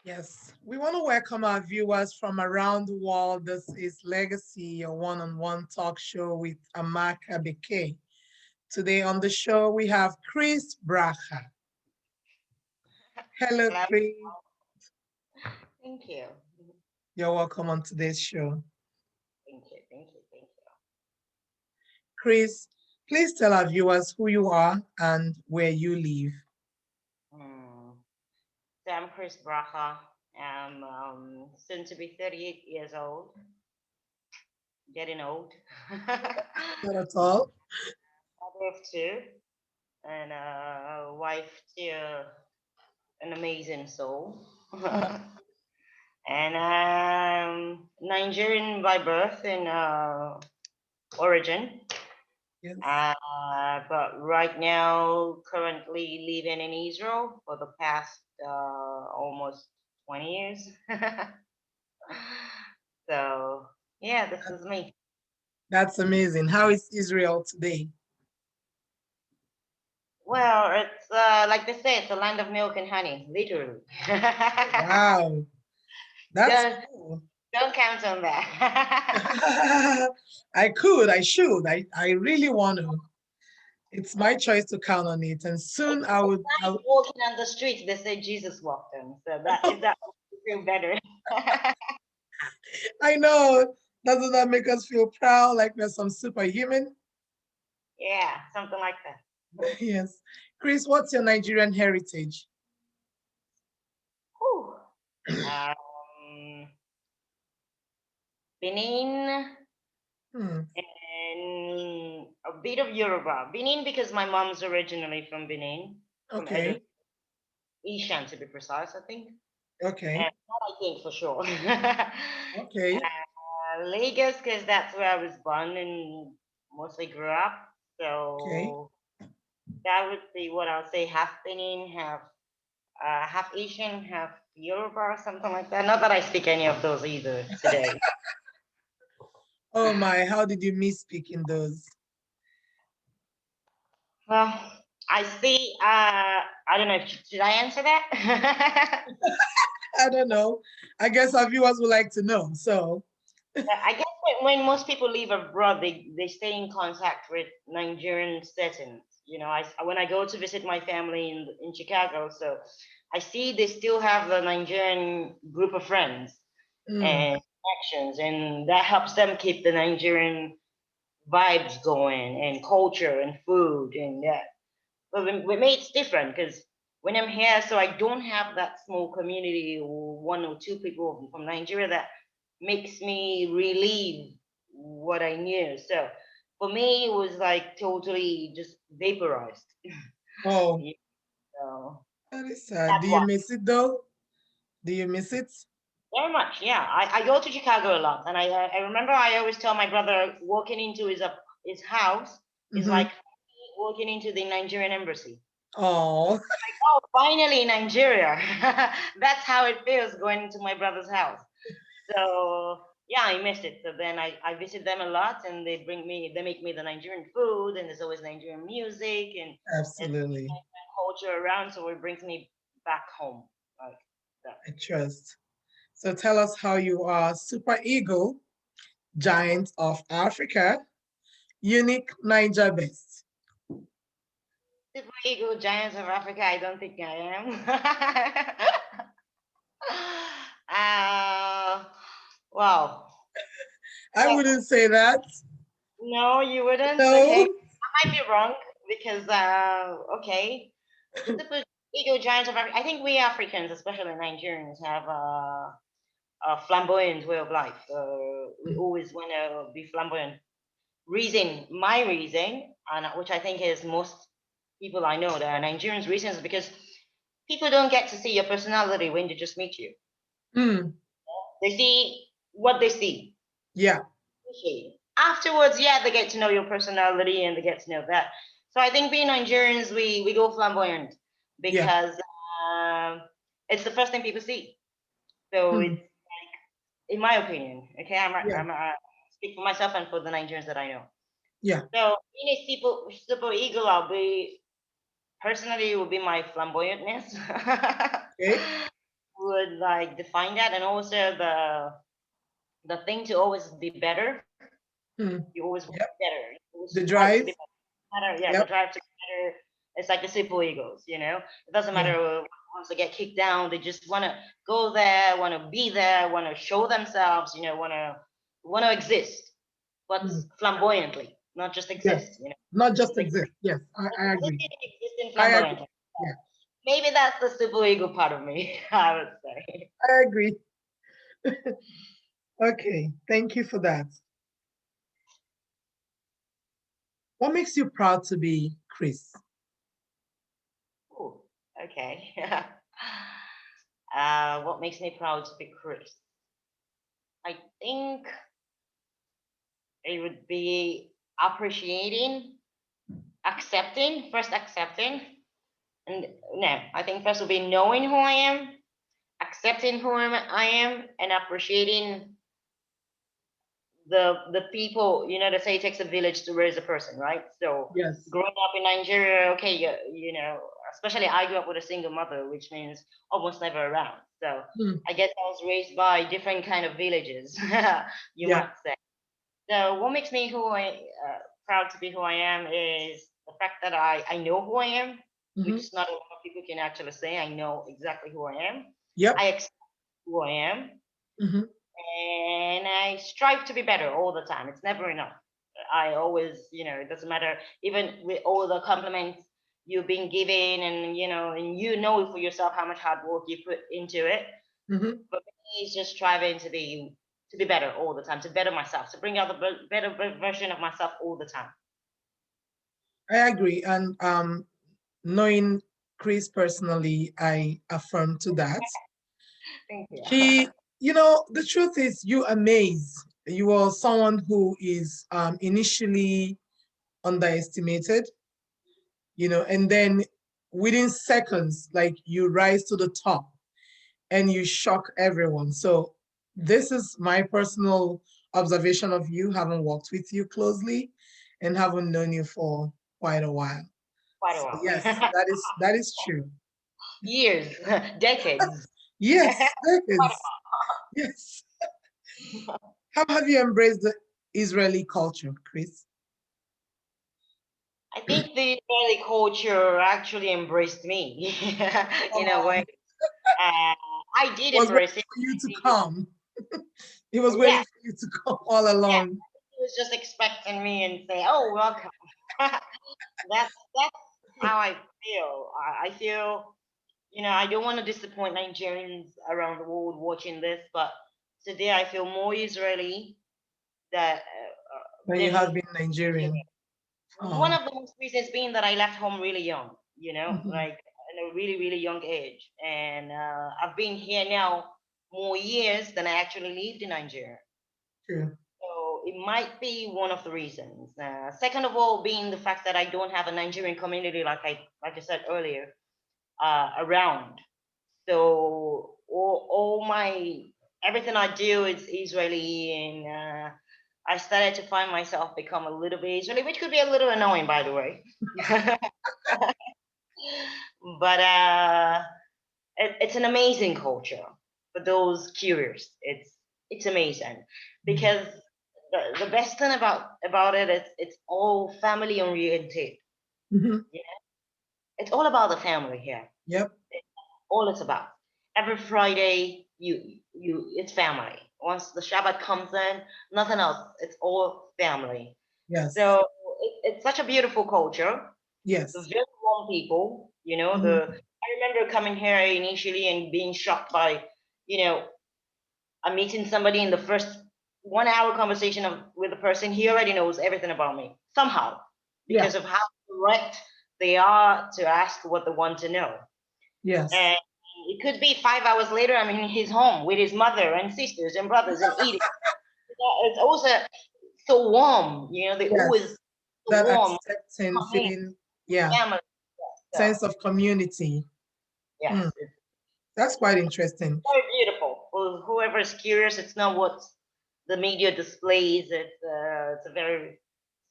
Yes, we want to welcome our viewers from around the world. This is Legacy, your one-on-one talk show with Amaka Beke. Today on the show, we have Chris Bracha. Hello, Hello. Chris. Thank you. You're welcome on today's show. Thank you. Thank you. Thank Chris, please tell our viewers who you are and where you live. you. So I'm Chris Bracha. I'm soon to be 38 years old, getting old. Not at all. Mother of two, and wife to an amazing soul. Oh, And Nigerian by birth and origin. yes. But right now, currently living in Israel for the past almost 20 years. So, yeah, this is me. That's amazing. How is Israel today? Well, it's like they say, it's a land of milk and honey, literally. Wow, that's don't cool. don't count on that. I should. I really want to. It's my choice to count on it. And soon I would, Like walking on the street, they say Jesus walked on. So that if that makes you feel better. I know. Doesn't that make us feel proud like we're some superhuman? Yeah, something like that. Yes. Chris, what's your Nigerian heritage? Whew. Um, Benin Hmm. and a bit of Yoruba. Benin because my mom's originally from Benin, from Edo, Okay. Ishan to be precise, I think. And Okay. not I think for sure. Okay. Lagos because that's where I was born and mostly grew up. Okay. So that would be what I'll say: half Benin, half Asian, half Yoruba, or something like that. Not that I speak any of those either today. Oh my, how did you miss speaking those? Well, I see. I don't know. Should I answer that? I don't know. I guess our viewers would like to know. So, I guess when most people leave abroad, they stay in contact with Nigerian settings. You know, when I go to visit my family in Chicago, so I see they still have the Nigerian group of friends mm, and connections, and that helps them keep the Nigerian vibes going and culture and food and that. But with me, it's different because when I'm here, so I don't have that small community or one or two people from Nigeria that makes me relieve what I knew. So for me, it was like totally just vaporized. oh, Yeah, so that is sad. that's Do you why. miss it though? Do you miss it? Very much, yeah. I go to Chicago a lot, and I remember I always tell my brother walking into his house is Mm-hmm. like walking into the Nigerian embassy. Oh, Oh, finally Nigeria. That's how it feels going into my brother's house. So yeah, I missed it. So then I visit them a lot and they make me the Nigerian food and there's always Nigerian music and it's absolutely. Nigerian culture around. So it brings me back home. Like that. I trust. So tell us how you are super eagle, giant of Africa, unique NaijaBest. Super Eagle Giants of Africa, I don't think I am. Wow. I Well, wouldn't say that. no, you wouldn't. Okay. No. I might be wrong because okay. Super Eagle Giants of Africa. I think we Africans, especially Nigerians, have a flamboyant way of life. We always want to be flamboyant. My reason, and which I think is most people I know that are Nigerians' reasons, because people don't get to see your personality when they just meet you. Mm, They see what they see. yeah, Okay. Afterwards, yeah, they get to know your personality and they get to know that. So I think being Nigerians, we go flamboyant yeah. because it's the first thing people see. So Mm, it's in my opinion, okay, yeah, speak for myself and for the Nigerians that I know. yeah. So being a super eagle, I'll be personally it will be my flamboyantness, Okay. would like define that, and also the thing to always be better. Hmm. You always want to Yep. be better. You always The strive to drive. be better. Yeah, the Yep. drive to be better. It's like the super egos, you know. It doesn't Yeah. matter once they get kicked down, they just want to go there, want to be there, want to show themselves, you know, want to exist, but Hmm. flamboyantly, not just Yes. exist, you know. Not Just just exist. exist. Yes, I Just agree. existing I agree. flamboyantly. Yeah, Maybe that's the super ego part of me, I would say. I agree. Okay, thank you for that. What makes you proud to be Chris? Ooh, okay. What makes me proud to be Chris? I think it would be appreciating, accepting, and no, I think first would be knowing who I am, accepting who I am, and appreciating the people. You know, they say it takes a village to raise a person, right? So Yes. growing up in Nigeria, okay, you know, especially I grew up with a single mother, which means almost never around. So Hmm. I guess I was raised by different kind of villages, you Yeah. might say. So what makes me proud to be who I am is the fact that I know who I am, Hmm. which not a lot of people can actually say. I know exactly who I am. Yep. I accept who I am, Hmm. and I strive to be better all the time. It's never enough. I always, you know, it doesn't matter, even with all the compliments you've been given, and you know for yourself how much hard work you put into it. Hmm. But me, it's just striving to be better all the time, to better myself, to bring out the better version of myself all the time. I agree. And knowing Chris personally, I affirm to that. Thank you. She, the truth is, you amaze. You are someone who is initially underestimated, and then within seconds, like you rise to the top and you shock everyone. So this is my personal observation of you, having worked with you closely and having known you for quite a while. Quite a So while. yes, that is true. Years, decades. Yes, that Quite is. Yes. How have you embraced the Israeli culture, Chris? I think the Israeli culture actually embraced me in a way. Oh, Uh, I did was waiting embrace it. for you to come. He was Yeah, waiting for you to come all yeah. along. He was just expecting me and say, "Oh, welcome." That's how I feel. I feel, I don't want to disappoint Nigerians around the world watching this, but today I feel more Israeli that When you have than been Nigerian. Nigerian. One Oh. of the most reasons being that I left home really young, Mhm. like at a really, really young age. And I've been here now more years than I actually lived in Nigeria. True. So it might be one of the reasons. Second of all, being the fact that I don't have a Nigerian community, like I said earlier, around. So all my everything I do is Israeli, and I started to find myself become a little bit Israeli, which could be a little annoying, by the way. But it's an amazing culture for those curious. It's amazing because the best thing about it is it's all family oriented. Mhm. Yeah, it's all about the family here. Yep. All it's about. Every Friday, it's family. Once the Shabbat comes in, nothing else. It's all family. Yes. So it's such a beautiful culture. The Yes. very warm people. Mhm. I remember coming here initially and being shocked by, you know, I'm meeting somebody in the first 1 hour conversation with a person. He already knows everything about me somehow Yeah. because of how direct they are to ask what they want to know. Yes. And it could be 5 hours later, I'm in his home with his mother and sisters and brothers and eating. It's also so warm, they always Yes. so That warm. accepting Come in, feeling, yeah, family. So, sense of community. yes, Hmm. it's That's quite interesting. very beautiful. For whoever is curious, it's not what the media displays. It's a very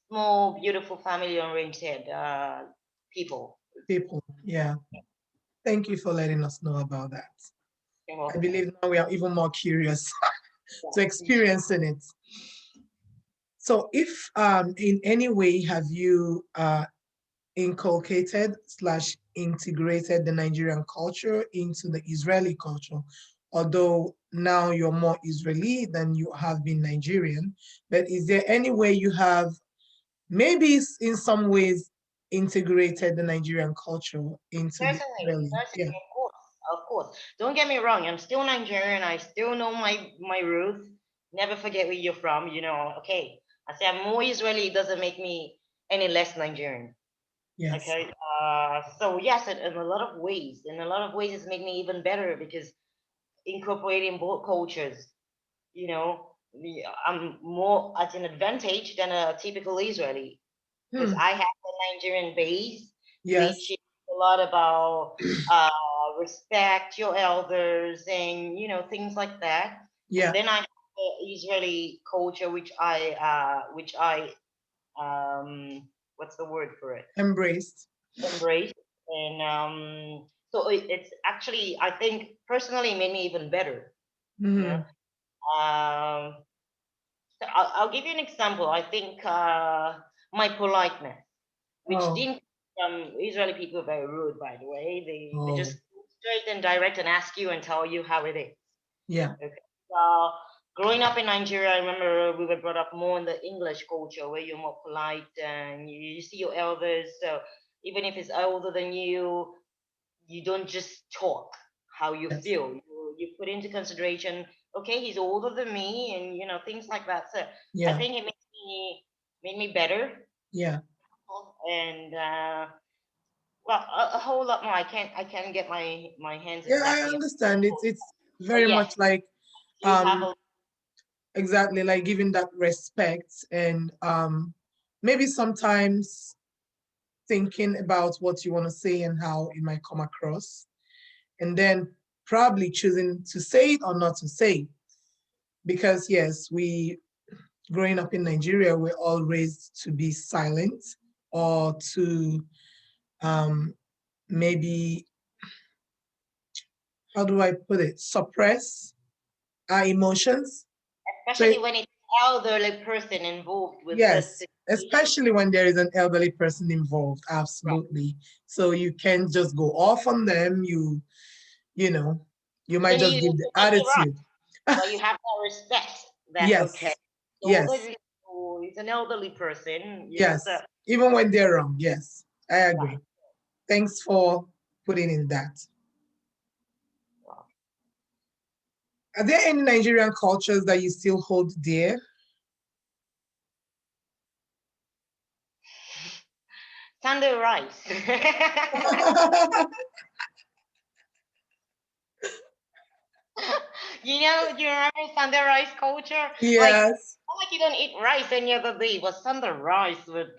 small, beautiful, family-oriented people. People. Yeah. Thank you for letting us know about that. I believe now we are even more curious to experiencing it. So if in any way have you inculcated / integrated the Nigerian culture into the Israeli culture, although now you're more Israeli than you have been Nigerian, but is there any way you have maybe in some ways integrated the Nigerian culture into the Certainly, Israeli? Yeah. of course, of course. Don't get me wrong. I'm still Nigerian. I still know my roots. Never forget where you're from. Okay. I say I'm more Israeli. It doesn't make me any less Nigerian. Yes. Okay. So yes, in a lot of ways, it's made me even better because incorporating both cultures, I'm more at an advantage than a typical Israeli because I have the Nigerian base, Yes. which is a lot about respect your elders and things like that. Yeah. And then I have the Israeli culture, which I what's the word for it? Embraced. Embrace. And so it's actually, I think personally made me even better. Yeah. So I'll give you an example. I think my politeness, which didn't Israeli people are very rude, by the way. They just go straight and direct and ask you and tell you how it is. Yeah. Okay. So growing up in Nigeria, I remember we were brought up more in the English culture where you're more polite and you see your elders. So even if it's older than you don't just talk how you feel. You put into consideration, okay, he's older than me, and things like that. So I think it made me better. Yeah. And well, a whole lot more. I can't get my hands Yeah, I exactly. understand. It's very much like You have exactly like giving that respect and maybe sometimes thinking about what you want to say and how it might come across, and then probably choosing to say it or not to say. Because yes, we growing up in Nigeria, we're all raised to be silent or to maybe, how do I put it, suppress our emotions. especially when it's elderly person involved with Yes, especially when there is an elderly person involved, absolutely. So you can't just go off on them. You know, you might just give the attitude. But you have to respect that. Yes, Okay. So yes, he's an elderly person, yes. so Even when they're wrong, yes, I agree. Thanks for putting in that. Are there any Nigerian cultures that you still hold dear? Sunday rice. Do you remember Sunday rice culture? Yes. Like you don't eat rice any other day, but Sunday rice with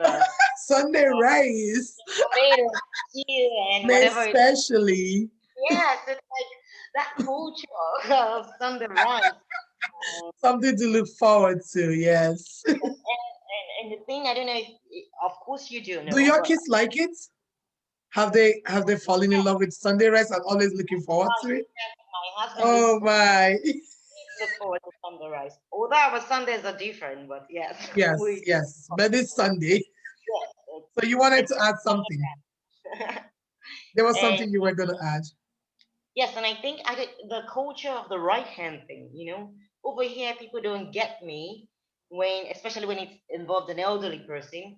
Sunday rice. tomato, stew, and whatever. Especially. Yes, it's like that culture of Sunday rice. Something to look forward to, yes. And the thing, I don't know if, of course you do Do know, your but kids like it? Have they fallen in love with Sunday rice and always looking forward to it? my husband Oh my. look forward to Sunday rice. Although our Sundays are different, but yes. Yes, yes. But it's Sunday. So you wanted to add something. There was And something you were going to add. yes, and I think the culture of the right hand thing, over here people don't get me especially when it's involved an elderly person,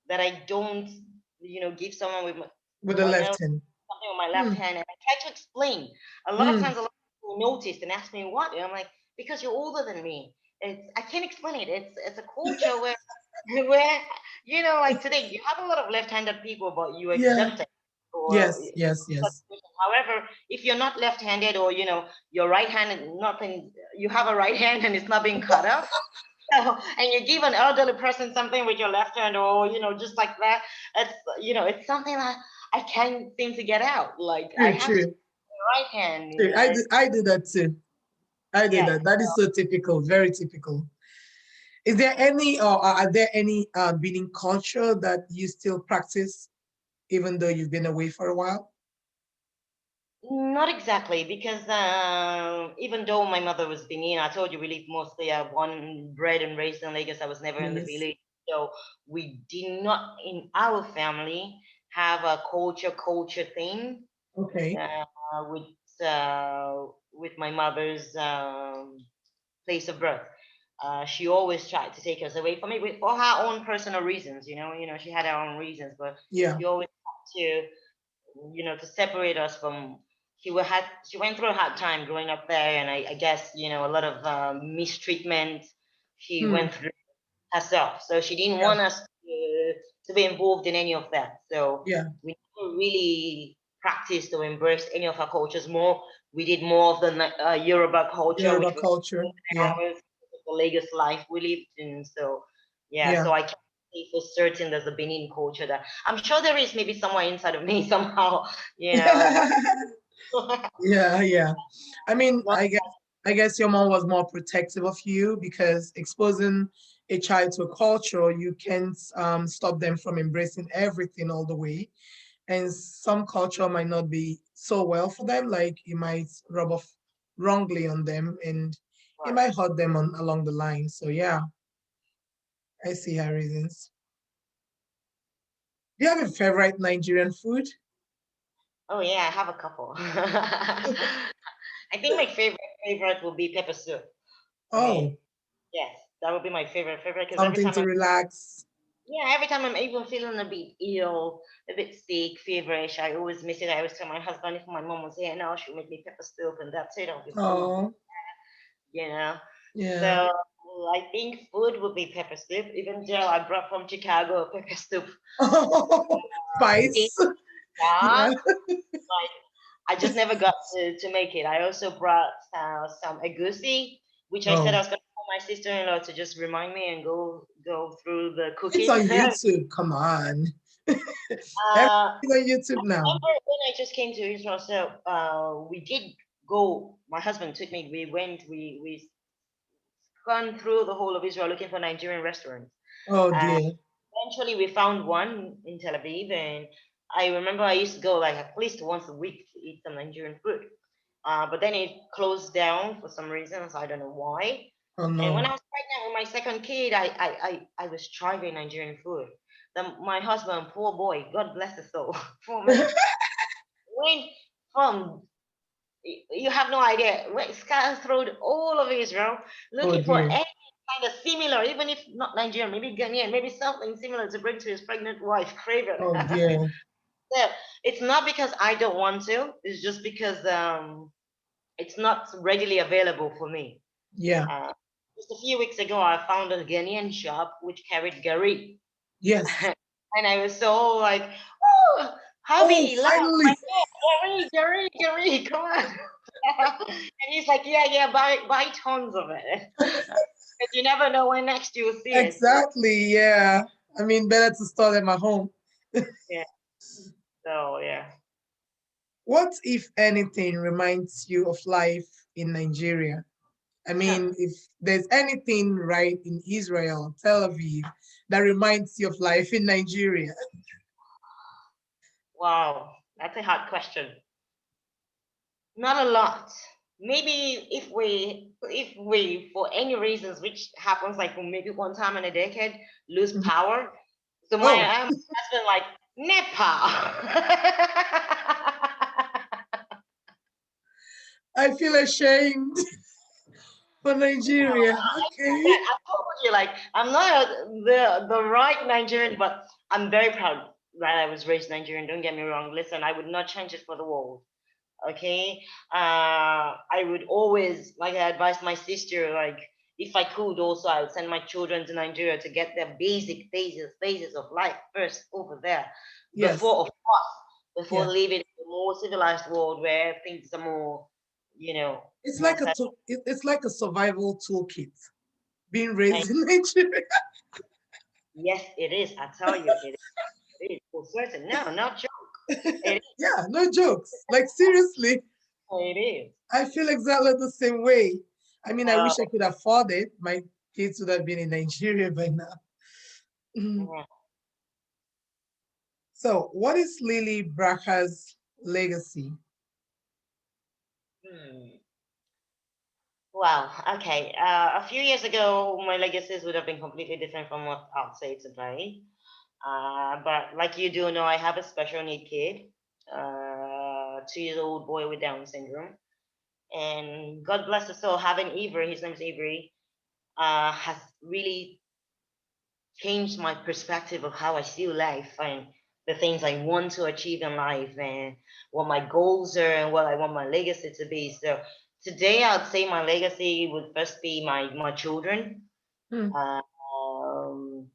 that I don't, give someone With the left hand. something with my left hand, and I try to explain. A lot of times, a lot of people notice and ask me what, and I'm like, because you're older than me. I can't explain it. It's a culture where where like today you have a lot of left-handed people, but you Yeah. exempt it. Or Yes, yes, yes. however, if you're not left-handed, or your right hand, nothing, you have a right hand and it's not being cut up. So, and you give an elderly person something with your left hand, or just like that, it's something that I can't seem to get out. Like I have to right hand. True. I do that too. I do that. That is so typical, very typical. Is there any, or are there any Benin culture that you still practice, even though you've been away for a while? Not exactly, because even though my mother was Benin, I told you we lived mostly born, bred, and raised in Lagos. I was never in the Yes. village, so we did not in our family have a culture thing Okay. uh, with my mother's place of birth. She always tried to take us away from it for her own personal reasons. She had her own reasons, but Yeah. she always had to to separate us from she went through a hard time growing up there, and I guess a lot of mistreatment she Hmm. went through herself, so she didn't Yeah. want us to be involved in any of that, so Yeah. we never really practiced or embraced any of her cultures. More we did more of the Yoruba culture, Yoruba which was culture. Yeah. ours, the Lagos life we lived in. So yeah, Yeah. so I can't say for certain there's a Benin culture that I'm sure there is, maybe somewhere inside of me somehow, you know. Yeah. Yeah. I mean, Not I guess your mom was more protective of you because exposing a child to a culture, you can't stop them from embracing everything all the way. And some culture might not be so well for them, like it might rub off wrongly on them and it right. might hurt them along the line. So yeah, I see her reasons. Do you have a favorite Nigerian food? Oh yeah, I have a couple. I think my favorite will be pepper soup. Oh, Okay. Yes, that would be my favorite because something to relax. every time I'm even feeling a bit ill, a bit sick, feverish, I always miss it. I always tell my husband if my mom was here now, she'll make me pepper soup and that's it. I'll be full, Oh, you know. yeah. So I think food would be pepper soup. Even though I brought from Chicago pepper soup. Spice. Yeah, Yeah. like I just never got to make it. I also brought some egusi, which I said I Oh, was going to call my sister-in-law to just remind me and go through the it's cooking. on YouTube. Come on. uh, Everything's on YouTube now. remember when I just came to Israel, so we did go. My husband took me. We went. We gone through the whole of Israel looking for Nigerian restaurants. Oh And dear. eventually, we found one in Tel Aviv, and I remember I used to go like at least once a week to eat some Nigerian food. But then it closed down for some reasons. I don't know why. Oh And when I no. was pregnant with my second kid, I was striving Nigerian food. Then my husband, poor boy, God bless his soul, poor man, went from you have no idea. Went scattered through all of Israel Oh looking for dear. any kind of similar, even if not Nigerian, maybe Ghanaian, maybe something similar to bring to his pregnant wife, Craven. Oh dear. So it's not because I don't want to, it's just because it's not readily available for me. Yeah. Uh, just a few weeks ago, I found a Ghanaian shop which carried gari. Yes. And I was so like, oh, Oh, hubby, love, my finally. God, Gary, come on. And he's like, yeah, buy tons of it. Because you never know when next you'll see it. Exactly. Yeah. I mean, better to start at my home. Yeah. So yeah. What, if anything, reminds you of life in Nigeria? I mean, if there's anything right in Israel, Tel Aviv, that reminds you of life in Nigeria. Wow, that's a hard question. Not a lot. Maybe if we for any reasons which happens like maybe one time in a decade lose Mhm. power. So my Oh, husband like Nepal. I feel ashamed for Nigeria. Okay. I told you, like, I'm not the right Nigerian, but I'm very proud that I was raised Nigerian. Don't get me wrong. Listen, I would not change it for the world. Okay, I would always, like, I advised my sister, like, if I could, also, I would send my children to Nigeria to get their basic phases of life first over there, Yes. before, of course, before Yeah. leaving a more civilized world where things are more, It's more like settled. it's like a survival toolkit being raised in Nigeria. Yes, it is. I tell you, it is for certain. No, not joke. It Yeah, no jokes. Like seriously, it is. I feel exactly the same way. I mean, I Uh, wish I could afford it. My kids would have been in Nigeria by now. Mhm. yeah. So, what is Lily Bracha's legacy? Wow. Okay. A few years ago, my legacies would have been completely different from what I'll say today. But like you do know, I have a special need kid, 2 years old boy with Down syndrome, and God bless his soul, having Avery, his name is Avery, has really changed my perspective of how I see life and the things I want to achieve in life and what my goals are and what I want my legacy to be. So today, I'd say my legacy would first be my children, Hmm. um,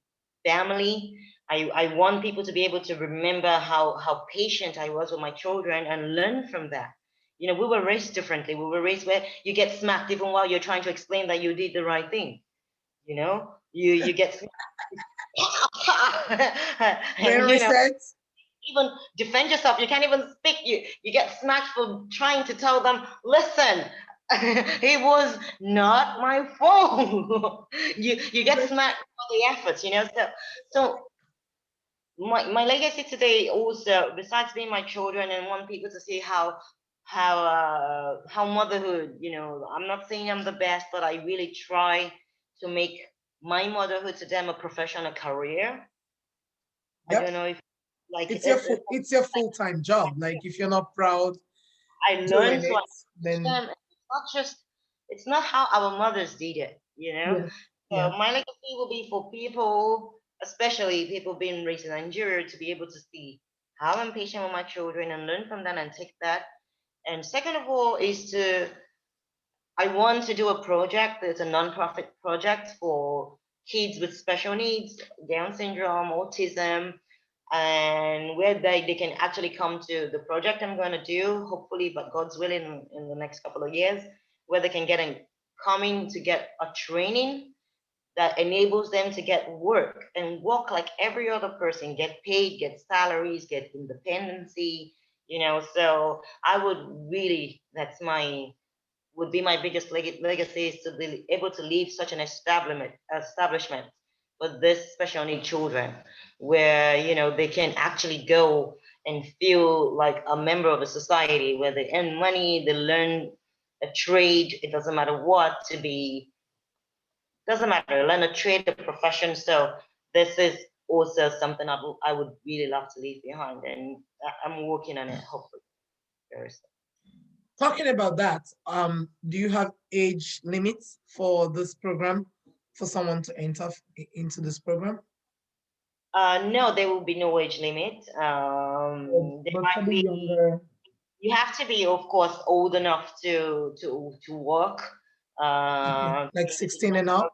family. I want people to be able to remember how patient I was with my children and learn from that. You know, we were raised differently. We were raised where you get smacked even while you're trying to explain that you did the right thing. You know, you get Brain and reset. even defend yourself. You can't even speak. You get smacked for trying to tell them, listen, it was not my fault. You get smacked for the efforts, you know. So my legacy today also, besides being my children and want people to see how motherhood, you know, I'm not saying I'm the best, but I really try to make my motherhood to them a professional career. I Yep. don't know if like It's your like full-time job. Like if you're not proud I doing learned to it, teach then them. It's not just, it's not how our mothers did it, you know. yeah, So yeah. my legacy will be for people, especially people being raised in Nigeria, to be able to see how I'm patient with my children and learn from them and take that. And second of all, is to I want to do a project. It's a non-profit project for kids with special needs, Down syndrome, autism, and where they can actually come to the project I'm going to do, hopefully, but God's willing, in the next couple of years, where they can coming to get a training that enables them to get work and work like every other person, get paid, get salaries, get independency, you know. So I would really, that's my would be my biggest legacy, is to be able to leave such an establishment for this special need children, where you know they can actually go and feel like a member of a society, where they earn money, they learn a trade. It doesn't matter what to be. Doesn't matter. Learn a trade, a profession. So this is also something I would really love to leave behind, and I'm working on it. Hopefully, very soon. Talking about that, do you have age limits for this program for someone to enter into this program? No, there will be no age limit. There But for might the be. younger, You have to be, of course, old enough to work. okay, like 16 and up?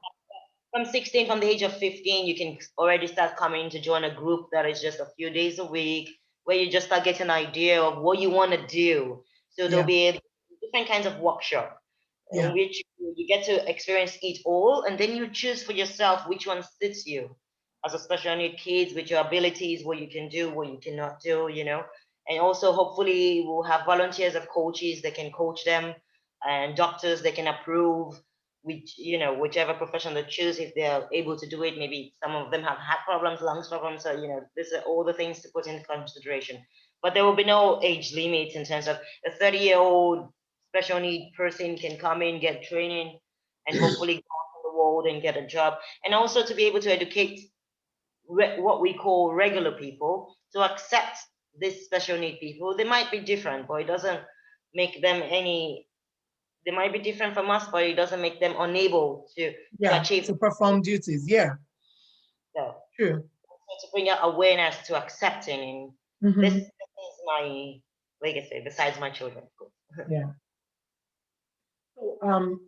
From 16, from the age of 15, you can already start coming to join a group that is just a few days a week, where you just start getting an idea of what you want to do. So there'll Yeah, be different kinds of workshop in yeah, which you get to experience it all, and then you choose for yourself which one suits you as a special need kids, with your abilities, what you can do, what you cannot do, you know. And also, hopefully, we'll have volunteers of coaches that can coach them, and doctors that can approve which, you know, whichever profession they choose, if they're able to do it. Maybe some of them have heart problems, lungs problems, so you know, these are all the things to put into consideration. But there will be no age limit in terms of a 30-year-old special need person can come in, get training, and hopefully go out in the world and get a job. And also to be able to educate what we call regular people to accept these special need people. They might be different, but it doesn't make them any. They might be different from us, but it doesn't make them unable to yeah, achieve. to perform duties. Yeah, So true. to bring out awareness to accepting, and this Hmm. is my legacy. Besides my children, of course. Yeah. So,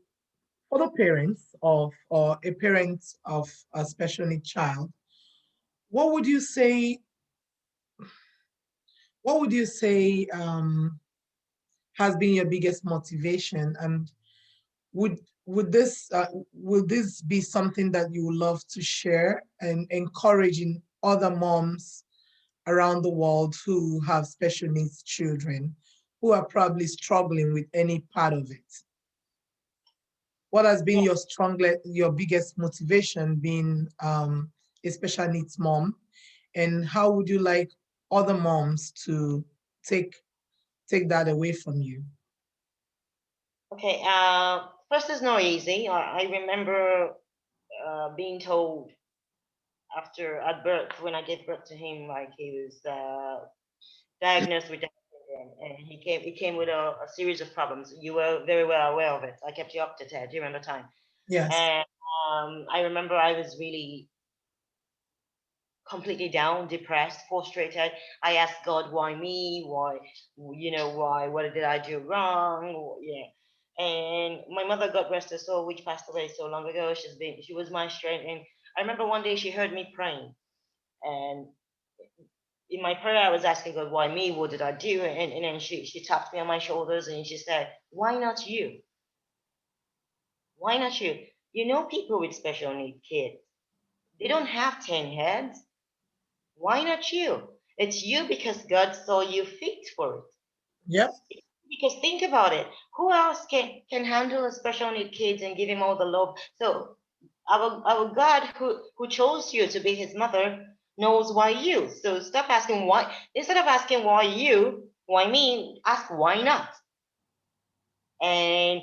for the parents of or a parent of a special need child, what would you say? What would you say has been your biggest motivation, and would would this will this be something that you would love to share and encouraging other moms around the world who have special needs children who are probably struggling with any part of it? What has been Yeah. your biggest motivation being a special needs mom, and how would you like other moms to take take that away from you? Okay. First, it's not easy. I remember being told after at birth, when I gave birth to him, like he was diagnosed with Down syndrome, and he came with a series of problems. You were very well aware of it. I kept you up to date during the time, Yes. and I remember I was really completely down, depressed, frustrated. I asked God, why me? Why, why? What did I do wrong? Yeah. And my mother, God rest her soul, which passed away so long ago, she was my strength. And I remember one day she heard me praying, and in my prayer, I was asking God, why me? What did I do? And then she tapped me on my shoulders and she said, why not you? Why not you? You know, people with special need kids, they don't have 10 heads. Why not you? It's you because God saw you fit for it. Yep. Because think about it. Who else can handle a special need kids and give him all the love? So our God who chose you to be his mother knows why you. So stop asking why. Instead of asking why you, why me, ask why not. And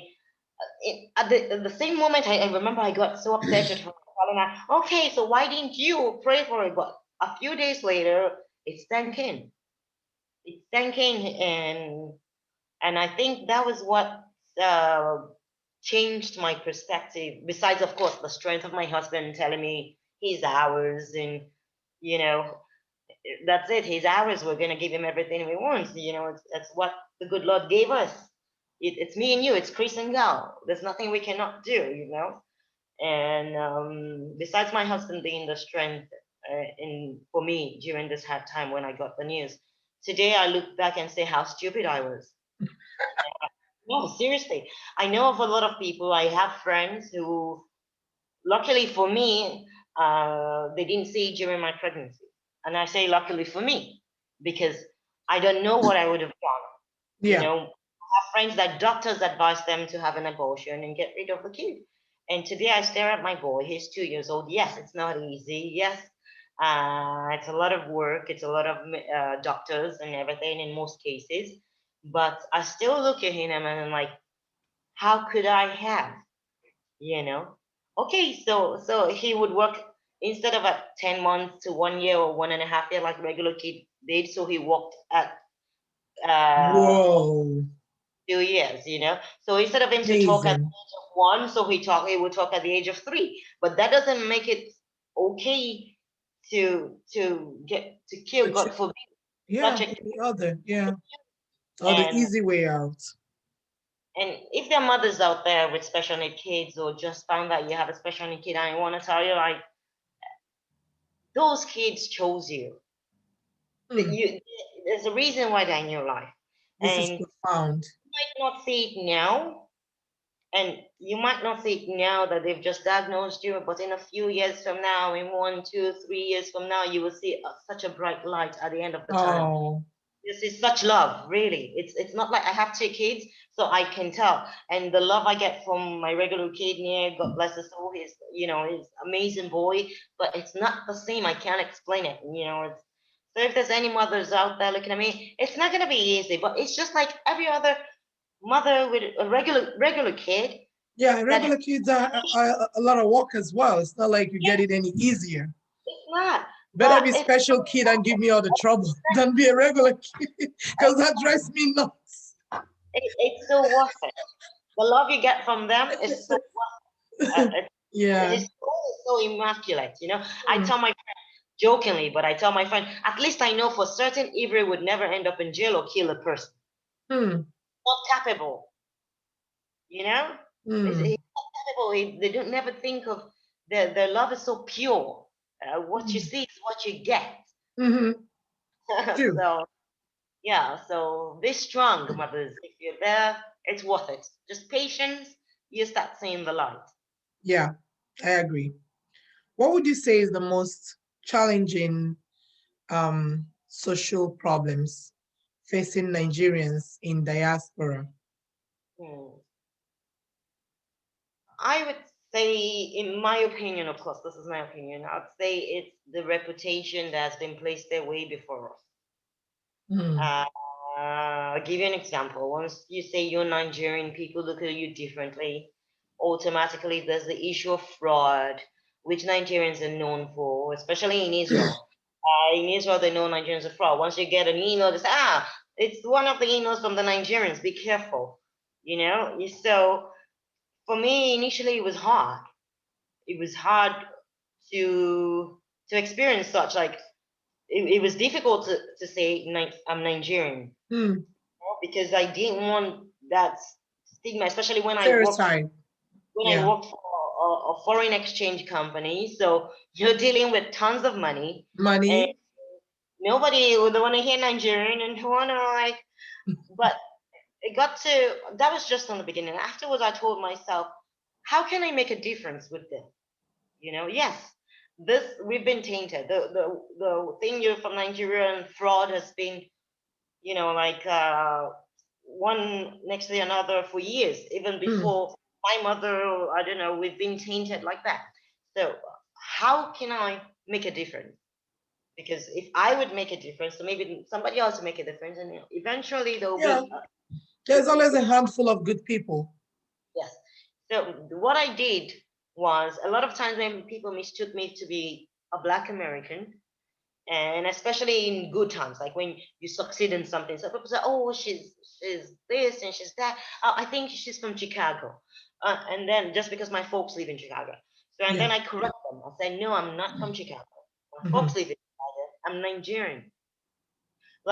at the same moment, I remember I got so upset at her, telling her, okay, so why didn't you pray for it? But a few days later, it sank in. It sank in, and I think that was what uh, changed my perspective. Besides, of course, the strength of my husband telling me he's ours, and you know, that's it. He's ours. We're gonna give him everything we want. That's what the good Lord gave us. It's me and you. It's Chris and Gal. There's nothing we cannot do. And besides my husband being the strength in for me during this hard time when I got the news, today I look back and say how stupid I was. No, seriously. I know of a lot of people. I have friends who, luckily for me, they didn't see it during my pregnancy. And I say luckily for me because I don't know what I would have done. Yeah. I have friends that doctors advise them to have an abortion and get rid of the kid. And today I stare at my boy. He's 2 years old. Yes, it's not easy. Yes, it's a lot of work. It's a lot of doctors and everything in most cases. But I still look at him and I'm like, how could I have? You know? Okay, so he would work instead of at 10 months to 1 year or 1.5 year like regular kid did. So he worked at uh Whoa. 2 years. So instead of him to talk at the Amazing. age of one, so he would talk at the age of 3. But that doesn't make it okay to kill, The God ch- forbid, yeah, such a the other, yeah. Or the and easy way out. and if there are mothers out there with special need kids or just found that you have a special need kid, I want to tell you, like, those kids chose you. That Hmm. you There's a reason why they're in your life, This and is you profound. might not see it now. And you might not see it now that they've just diagnosed you, but in a few years from now, in 1, 2, 3 years from now, you will see such a bright light at the end of the tunnel. Oh, This is such love, really. It's not like I have 2 kids, so I can tell. And the love I get from my regular kid near, God bless his soul, he's amazing boy, but it's not the same. I can't explain it. So if there's any mothers out there looking at me, it's not gonna be easy, but it's just like every other mother with a regular kid yeah. that Regular kids are a lot of work as well. It's not like you get it any easier. it's not, Better but be it's special kid and give me all the trouble than be a regular kid because that drives me nuts. it's so worth it. The love you get from them is so worth it. Yeah. His soul is so immaculate. I Hmm. tell my friend jokingly, but I tell my friend, at least I know for certain Ivry would never end up in jail or kill a person. Hmm. Not capable, you know. He's Hmm. not capable. They don't never think of their love is so pure. What you see is what you get. Hmm. True. So yeah, so be strong, mothers. If you're there, it's worth it. Just patience, you start seeing the light. Yeah, I agree. What would you say is the most challenging social problems facing Nigerians in diaspora? Hmm. I would say, in my opinion, of course, this is my opinion, I'd say it's the reputation that's been placed there way before us. Hmm. I'll give you an example. Once you say you're Nigerian, people look at you differently. Automatically, there's the issue of fraud, which Nigerians are known for, especially in Israel. In Israel, they know Nigerians are fraud. Once you get an email, they say, it's one of the emails from the Nigerians. Be careful. So for me, initially, it was hard. It was hard to experience such. Like, it was difficult to say I'm Nigerian. Because I didn't want that stigma, especially when I worked Stereotype. for a foreign exchange company. So you're dealing with tons of money, and Money. nobody would want to hear Nigerian and want to But it got to that was just on the beginning. Afterwards, I told myself, how can I make a difference with this? Yes, this we've been tainted. The thing you're from Nigeria and fraud has been, like one next to another for years, even before my mother, I don't know, we've been tainted like that. So how can I make a difference? Because if I would make a difference, so maybe somebody else will make a difference, and eventually there will Yeah. be. There's always a handful of good people. Yes. So what I did was a lot of times when people mistook me to be a Black American, and especially in good times, like when you succeed in something. So people say, "Oh, she's this and she's that." I think she's from Chicago, and then just because my folks live in Chicago, so and then I correct them. I say, "No, I'm not from Chicago. My folks live in Chicago. I'm Nigerian."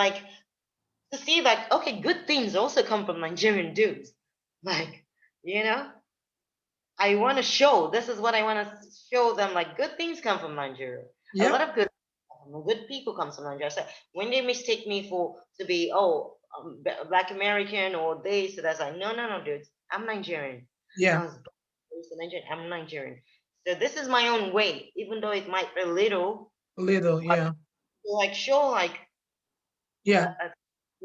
Like to see that, okay, good things also come from Nigerian dudes. Like, you know, I want to show. This is what I want to show them. Like, good things come from Nigeria. A lot of good people come from Nigeria. So when they mistake me to be Black American or this, so that's like no, dude, I'm Nigerian. I was raised in Nigeria. I'm Nigerian. So this is my own way, even though it might be little. Little, But yeah. like show like Yeah.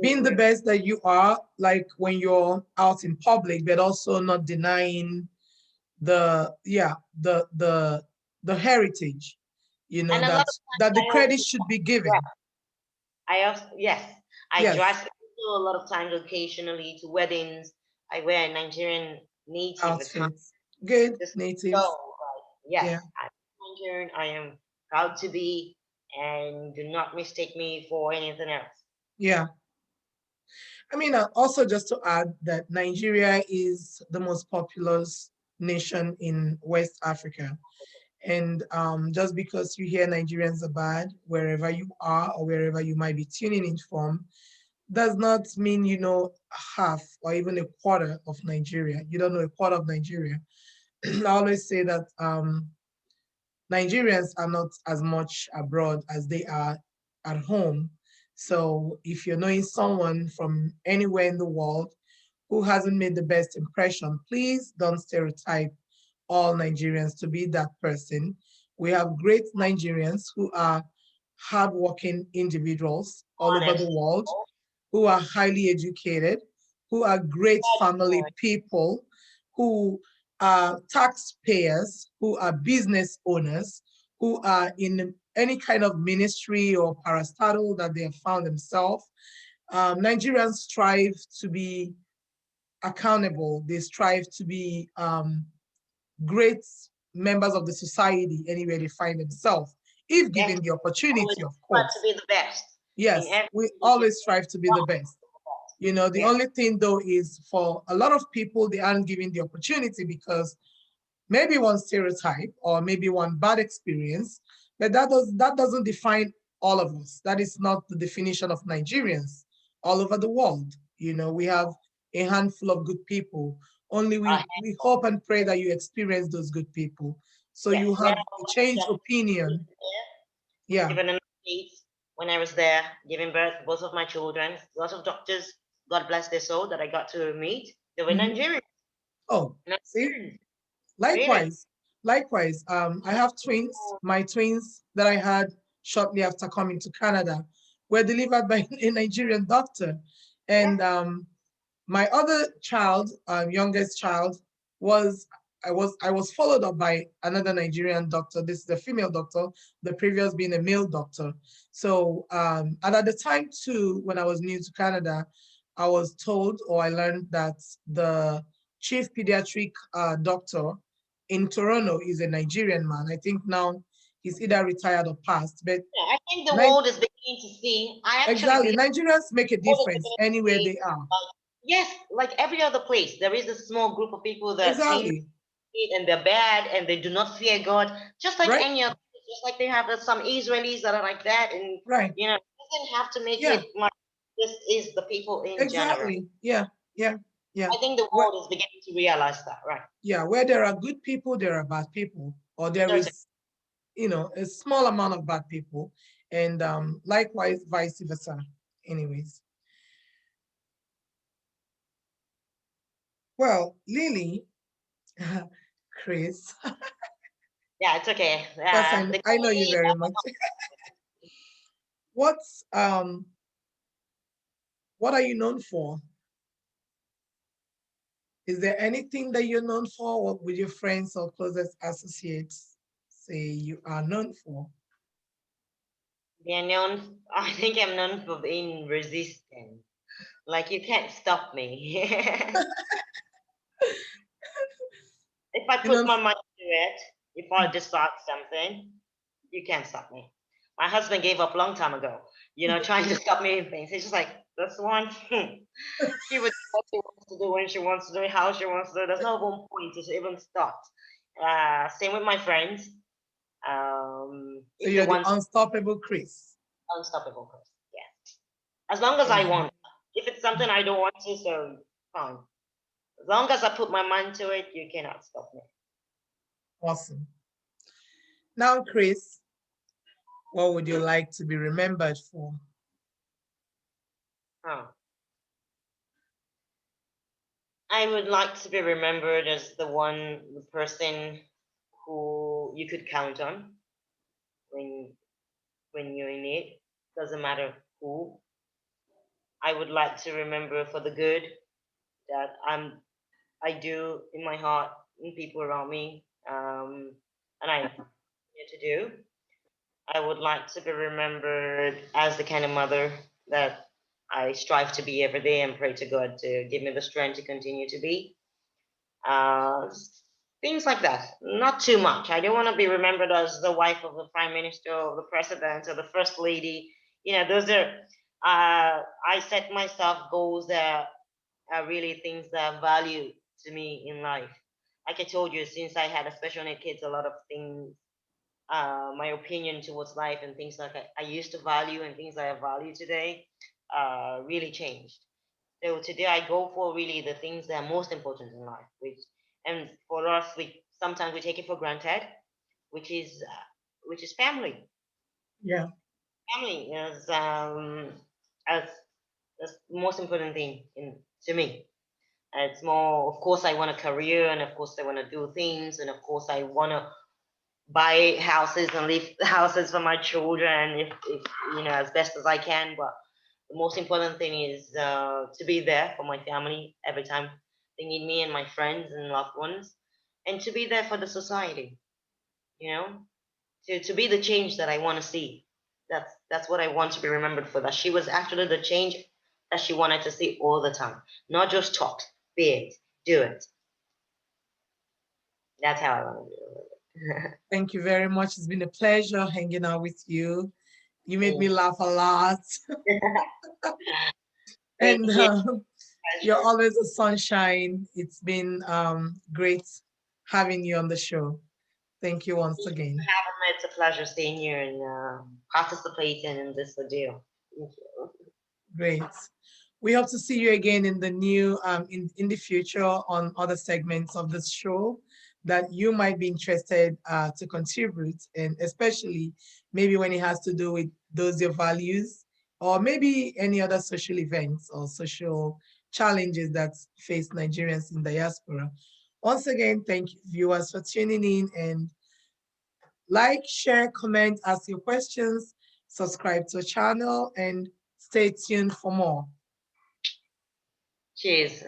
Being the best that you are, like when you're out in public, but also not denying the heritage, and a lot that of times that the I credit also should be given. yes, I Yes. dress also a lot of times occasionally to weddings. I wear a Nigerian native attire Outfits. Good. just so Natives. like, yes, Yeah. I'm Nigerian. I am proud to be, and do not mistake me for anything else. Yeah. I mean, also just to add that Nigeria is the most populous nation in West Africa. And just because you hear Nigerians are bad, wherever you are or wherever you might be tuning in from, does not mean you know half or even a quarter of Nigeria. You don't know a quarter of Nigeria. I always say that Nigerians are not as much abroad as they are at home. So if you're knowing someone from anywhere in the world who hasn't made the best impression, please don't stereotype all Nigerians to be that person. We have great Nigerians who are hardworking individuals all over the Honest. world, who are highly educated, who are great family people, who are taxpayers, who are business owners, who are in any kind of ministry or parastatal that they have found themselves. Nigerians strive to be accountable. They strive to be great members of the society anywhere they find themselves, if Yes, given the always opportunity, of try to course. be the best in Yes, everything we you do. always strive to be the best. The Yeah. only thing though is for a lot of people, they aren't given the opportunity because maybe one stereotype or maybe one bad experience, but that doesn't define all of us. That is not the definition of Nigerians all over the world. We have a handful of good people. Only we hope and pray that you experience those good people. So Yes. you When have I a was changed opinion. Yeah. given in the States, when I was there giving birth to both of my children, lots of doctors, God bless their soul, that I got to meet, they were Nigerian. Oh, see, Nigerians. Really? likewise. Likewise, I have twins. My twins that I had shortly after coming to Canada were delivered by a Nigerian doctor. And my other child, youngest child, was I was followed up by another Nigerian doctor. This is a female doctor, the previous being a male doctor. So, and at the time too, when I was new to Canada, I was told, or I learned, that the chief pediatric doctor in Toronto is a Nigerian man. I think now he's either retired or passed, but Yeah, I think the world is beginning to see. I actually exactly, believe Nigerians make a the world is difference beginning to anywhere see. they are. Yes, like every other place, there is a small group of people that think Exactly, and they're bad and they do not fear God, just like right, any other, just like they have some Israelis that are like that, and right, you know, it doesn't have to make yeah, it like this is the people in general. exactly, yeah, yeah, yeah. I think the Where, world is beginning to realize that, right? yeah, where there are good people, there are bad people, or there Certain. is, a small amount of bad people, and likewise, vice versa. Anyways, well, Lily, Chris, Yeah, it's okay. because They I call know you me very much. What's what are you known for? Is there anything that you're known for, or with your friends or closest associates say you are known for? they're known. I think I'm known for being resistant. Like you can't stop me. If I You put know, my mind to it, if I decide something, you can't stop me. My husband gave up a long time ago, trying to stop me in things. He's just like, this one, she would do what she wants to do when she wants to do it, how she wants to do it. There's no one point to even start. Same with my friends. so If they you're the want unstoppable Chris. unstoppable person, yeah. As long as I Amen. want. If it's something I don't want to, so fine. As long as I put my mind to it, you cannot stop me. Awesome. Now, Chris, what would you like to be remembered for? Huh. I would like to be remembered as the person who you could count on when you're in need. Doesn't matter who. I would like to remember for the good that I do in my heart in people around me, and I continue to do. I would like to be remembered as the kind of mother that I strive to be every day and pray to God to give me the strength to continue to be. Uh, Things like that. Not too much. I don't want to be remembered as the wife of the prime minister or the president or the first lady. Those are. I set myself goals that are really things that are value to me in life. Like I told you, since I had a special need kids, a lot of things, my opinion towards life and things like I used to value and things that I value today, really changed. So today I go for really the things that are most important in life, and for us, we sometimes we take it for granted, which is family. Yeah. Family as that's the most important thing to me. It's more, of course, I want a career, and of course, I want to do things, and of course, I want to buy houses and leave houses for my children if as best as I can. But the most important thing is to be there for my family every time they need me and my friends and loved ones, and to be there for the society. You know, to be the change that I want to see. That's what I want to be remembered for. That she was actually the change that she wanted to see all the time, not just talk, be it, do it. That's how I want to do it. Thank you very much. It's been a pleasure hanging out with you. You made me Thank laugh a lot. thank And you. you're Pleasure. always a sunshine. It's been great having you on the show. Thank you once again. Having me, it's a pleasure seeing you and participating in this deal. Thank you. Great. We hope to see you again in the new in the future on other segments of this show that you might be interested to contribute, and especially maybe when it has to do with those your values, or maybe any other social events or social challenges that face Nigerians in diaspora. Once again, thank you viewers for tuning in, and like, share, comment, ask your questions, subscribe to the channel, and stay tuned for more. Cheers.